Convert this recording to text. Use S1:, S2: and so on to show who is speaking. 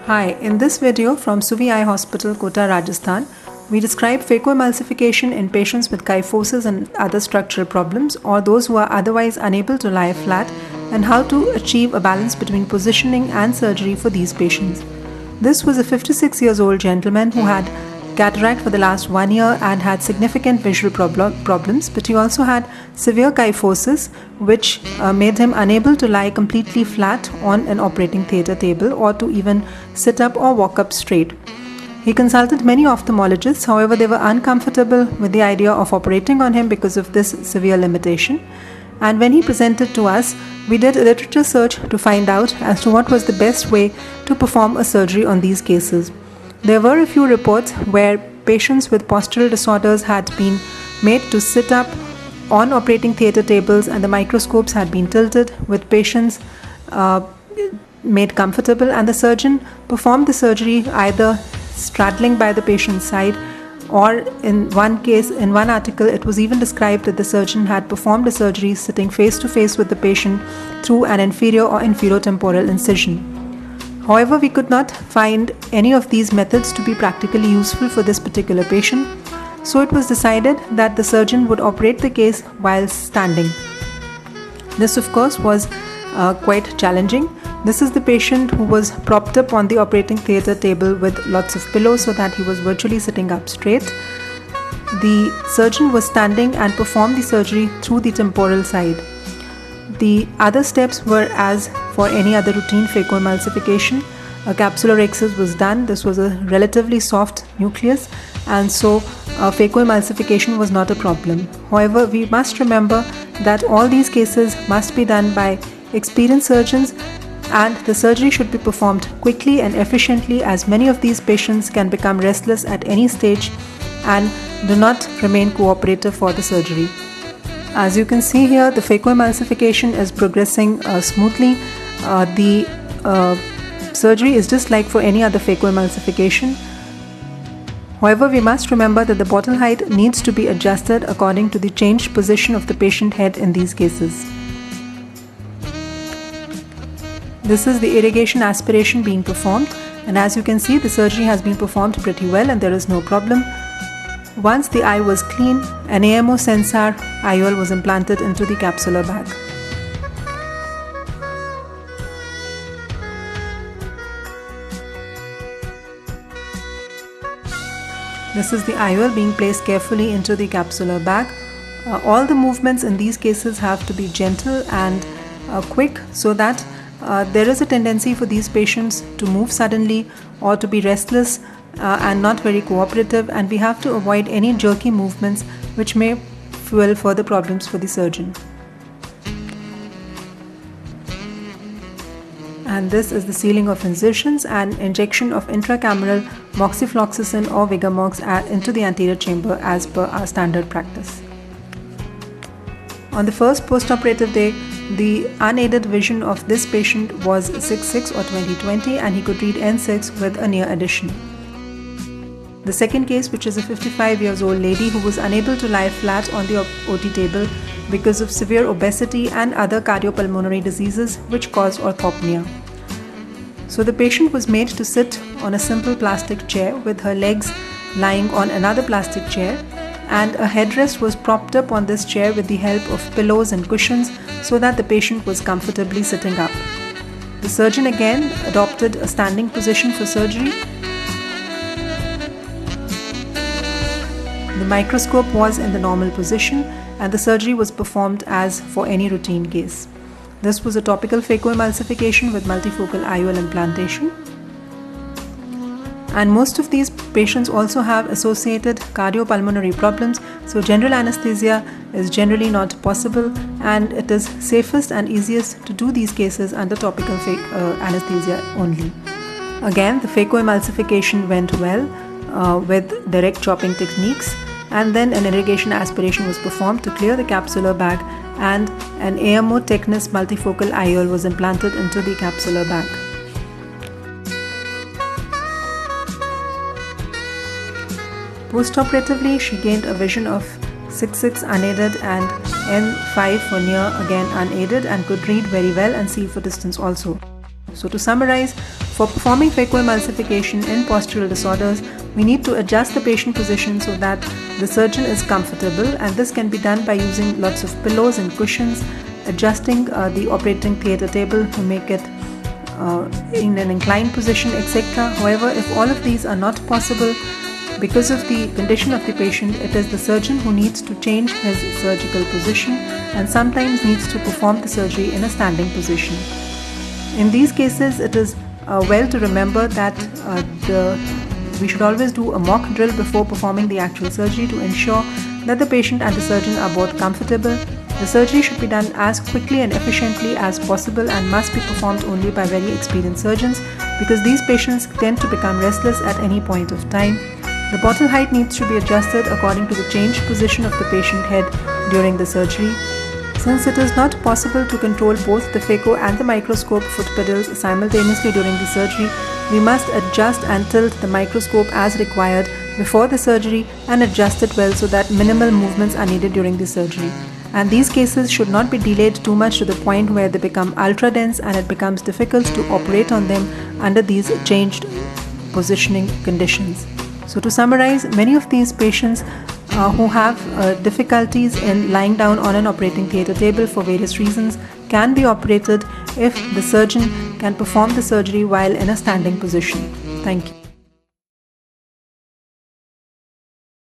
S1: Hi, in this video from Suvi Eye Hospital, Kota, Rajasthan, we describe phacoemulsification in patients with kyphosis and other structural problems or those who are otherwise unable to lie flat and how to achieve a balance between positioning and surgery for these patients. This was a 56 years old gentleman who had cataract for the last 1 year and had significant visual problems, but he also had severe kyphosis, which made him unable to lie completely flat on an operating theatre table or to even sit up or walk up straight. He consulted many ophthalmologists, however, they were uncomfortable with the idea of operating on him because of this severe limitation. And when he presented to us, we did a literature search to find out as to what was the best way to perform a surgery on these cases. There were a few reports where patients with postural disorders had been made to sit up on operating theatre tables and the microscopes had been tilted with patients made comfortable, and the surgeon performed the surgery either straddling by the patient's side, or in one case, in one article, it was even described that the surgeon had performed the surgery sitting face to face with the patient through an inferior or inferiotemporal incision. However, we could not find any of these methods to be practically useful for this particular patient, so it was decided that the surgeon would operate the case while standing. This, of course, was quite challenging. This is the patient who was propped up on the operating theatre table with lots of pillows so that he was virtually sitting up straight. The surgeon was standing and performed the surgery through the temporal side. The other steps were as for any other routine phacoemulsification. A capsulorhexis was done. This was a relatively soft nucleus, and so phacoemulsification was not a problem. However, we must remember that all these cases must be done by experienced surgeons, and the surgery should be performed quickly and efficiently, as many of these patients can become restless at any stage and do not remain cooperative for the surgery. As you can see here, the phacoemulsification is progressing smoothly. The surgery is just like for any other phacoemulsification. However, we must remember that the bottle height needs to be adjusted according to the changed position of the patient head in these cases. This is the irrigation aspiration being performed, and as you can see, the surgery has been performed pretty well and there is no problem. Once the eye was clean, an AMO Sensar IOL was implanted into the capsular bag. This is the IOL being placed carefully into the capsular bag. All the movements in these cases have to be gentle and quick, so that there is a tendency for these patients to move suddenly or to be restless and not very cooperative, and we have to avoid any jerky movements which may fuel further problems for the surgeon. And this is the sealing of incisions and injection of intracameral moxifloxacin or Vigamox into the anterior chamber as per our standard practice. On the first postoperative day, the unaided vision of this patient was 6/6 or 20/20, and he could read N6 with a near addition. The second case, which is a 55 years old lady who was unable to lie flat on the OT table because of severe obesity and other cardiopulmonary diseases which caused orthopnea. So the patient was made to sit on a simple plastic chair with her legs lying on another plastic chair, and a headrest was propped up on this chair with the help of pillows and cushions so that the patient was comfortably sitting up. The surgeon again adopted a standing position for surgery. The microscope was in the normal position and the surgery was performed as for any routine case. This was a topical phacoemulsification with multifocal IOL implantation. And most of these patients also have associated cardiopulmonary problems, so general anesthesia is generally not possible, and it is safest and easiest to do these cases under topical anesthesia only. Again, the phacoemulsification went well with direct chopping techniques, and then an irrigation aspiration was performed to clear the capsular bag, and an AMO Technis multifocal IOL was implanted into the capsular bag. Postoperatively, she gained a vision of 6/6 unaided and N5 for near, again unaided, and could read very well and see for distance also. So to summarize, for performing phacoemulsification in postural disorders, we need to adjust the patient position so that the surgeon is comfortable, and this can be done by using lots of pillows and cushions, adjusting the operating theatre table to make it in an inclined position, etc. However, if all of these are not possible, because of the condition of the patient, it is the surgeon who needs to change his surgical position and sometimes needs to perform the surgery in a standing position. In these cases, it is well to remember that we should always do a mock drill before performing the actual surgery to ensure that the patient and the surgeon are both comfortable. The surgery should be done as quickly and efficiently as possible and must be performed only by very experienced surgeons, because these patients tend to become restless at any point of time. The bottle height needs to be adjusted according to the changed position of the patient head during the surgery. Since it is not possible to control both the phaco and the microscope foot pedals simultaneously during the surgery, we must adjust and tilt the microscope as required before the surgery and adjust it well so that minimal movements are needed during the surgery. And these cases should not be delayed too much to the point where they become ultra dense and it becomes difficult to operate on them under these changed positioning conditions. So to summarize, many of these patients who have difficulties in lying down on an operating theatre table for various reasons can be operated if the surgeon can perform the surgery while in a standing position. Thank you.